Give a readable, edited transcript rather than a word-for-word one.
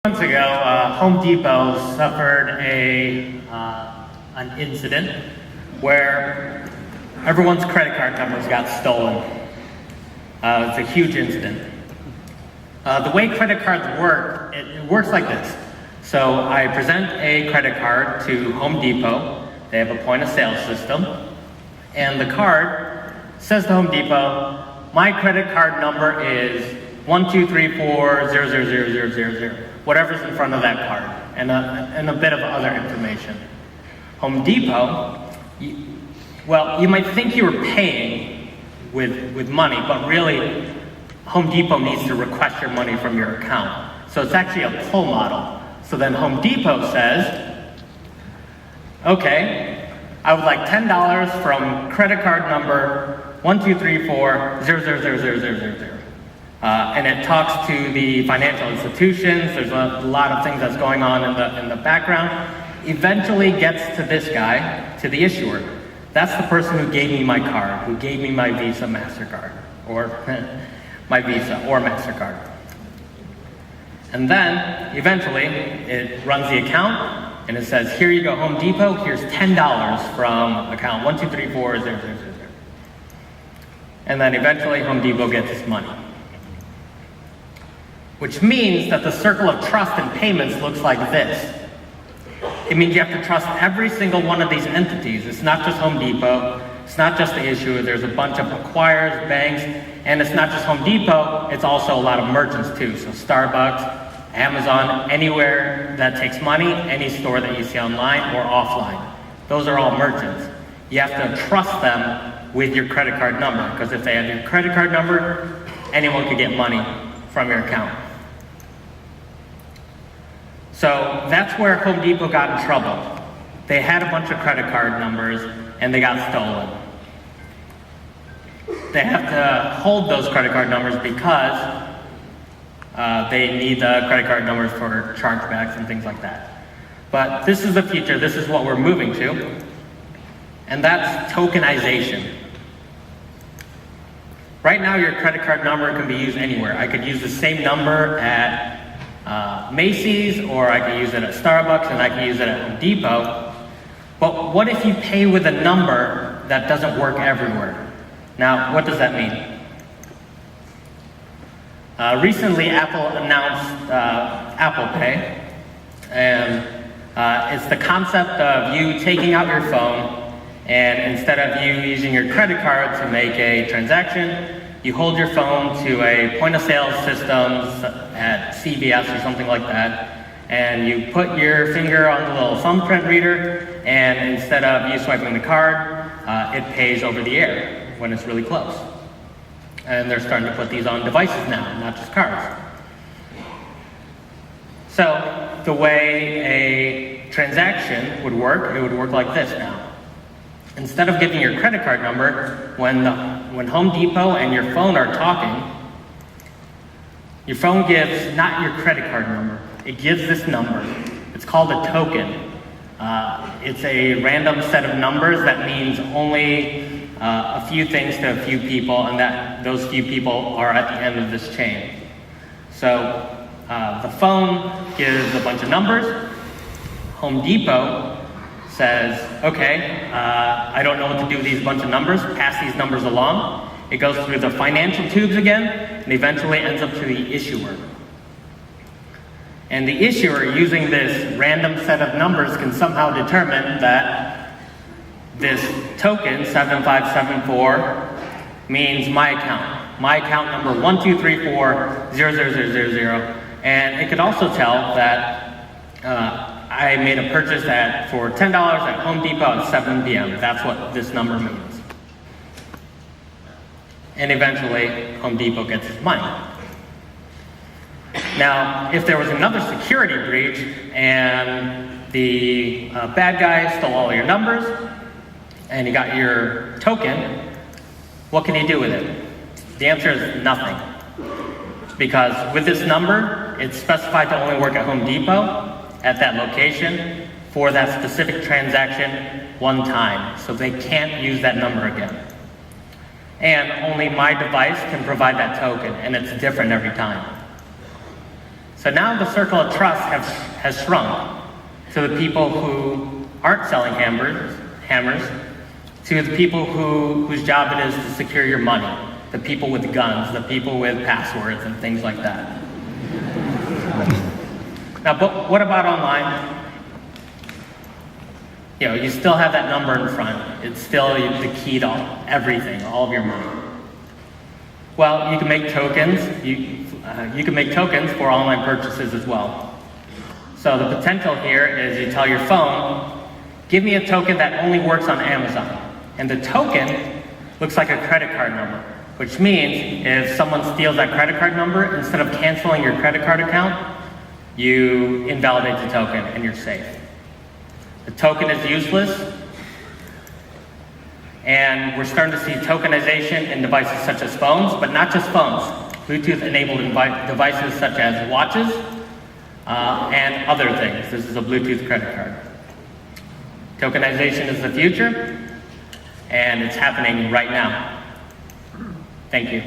Months ago, Home Depot suffered an incident where everyone's credit card numbers got stolen. It's a huge incident. The way credit cards work, it works like this. So I present a credit card to Home Depot. They have a point of sale system. And the card says to Home Depot, my credit card number is 12340000000. Whatever's in front of that card, and a bit of other information. Home Depot, you might think you were paying with money, but really, Home Depot needs to request your money from your account. So it's actually a pull model. So then Home Depot says, okay, I would like $10 from credit card number 12340000000. And it talks to the financial institutions. There's a lot of things that's going on in the background. Eventually gets to this guy, to the issuer. That's the person who gave me my card, who gave me my Visa, MasterCard, or my Visa or MasterCard. And then eventually it runs the account and it says, here you go, Home Depot, here's $10 from account 123400000. And then eventually Home Depot gets its money. Which means that the circle of trust and payments looks like this. It means you have to trust every single one of these entities. It's not just Home Depot, it's not just the issuer, there's a bunch of acquirers, banks, and it's not just Home Depot, it's also a lot of merchants too. So Starbucks, Amazon, anywhere that takes money, any store that you see online or offline. Those are all merchants. You have to trust them with your credit card number, because if they have your credit card number, anyone could get money from your account. So that's where Home Depot got in trouble. They had a bunch of credit card numbers and they got stolen. They have to hold those credit card numbers because they need the credit card numbers for chargebacks and things like that. But this is the future, this is what we're moving to, and that's tokenization. Right now your credit card number can be used anywhere. I could use the same number at Macy's, or I can use it at Starbucks, and I can use it at Home Depot. But what if you pay with a number that doesn't work everywhere? Now, what does that mean? Recently, Apple announced Apple Pay, and it's the concept of you taking out your phone, and instead of you using your credit card to make a transaction, you hold your phone to a point of sale system at CVS or something like that, and you put your finger on the little thumbprint reader, and instead of you swiping the card, it pays over the air when it's really close. And they're starting to put these on devices now, not just cards. So the way a transaction would work, it would work like this now. Instead of giving your credit card number, when Home Depot and your phone are talking, your phone gives not your credit card number, it gives this number. It's called a token. It's a random set of numbers that means only a few things to a few people, and that those few people are at the end of this chain. So the phone gives a bunch of numbers. Home Depot says, okay, I don't know what to do with these bunch of numbers, pass these numbers along. It goes through the financial tubes again, and eventually ends up to the issuer. And the issuer, using this random set of numbers, can somehow determine that this token, 7574, means my account number 123400000, and it could also tell that I made a purchase for $10 at Home Depot at 7 p.m. That's what this number means. And eventually, Home Depot gets its money. Now, if there was another security breach and the bad guy stole all your numbers and he got your token, what can he do with it? The answer is nothing. Because with this number, it's specified to only work at Home Depot at that location for that specific transaction one time. So they can't use that number again. And only my device can provide that token, and it's different every time. So now the circle of trust has shrunk to the people who aren't selling hammers, to the people whose job it is to secure your money, the people with guns, the people with passwords and things like that. Now, but what about online? You know, you still have that number in front. It's still the key to everything, all of your money. Well, you can make tokens. You can make tokens for online purchases as well. So the potential here is you tell your phone, give me a token that only works on Amazon. And the token looks like a credit card number, which means if someone steals that credit card number, instead of canceling your credit card account, you invalidate the token and you're safe. The token is useless, and we're starting to see tokenization in devices such as phones, but not just phones. Bluetooth-enabled devices such as watches and other things. This is a Bluetooth credit card. Tokenization is the future, and it's happening right now. Thank you.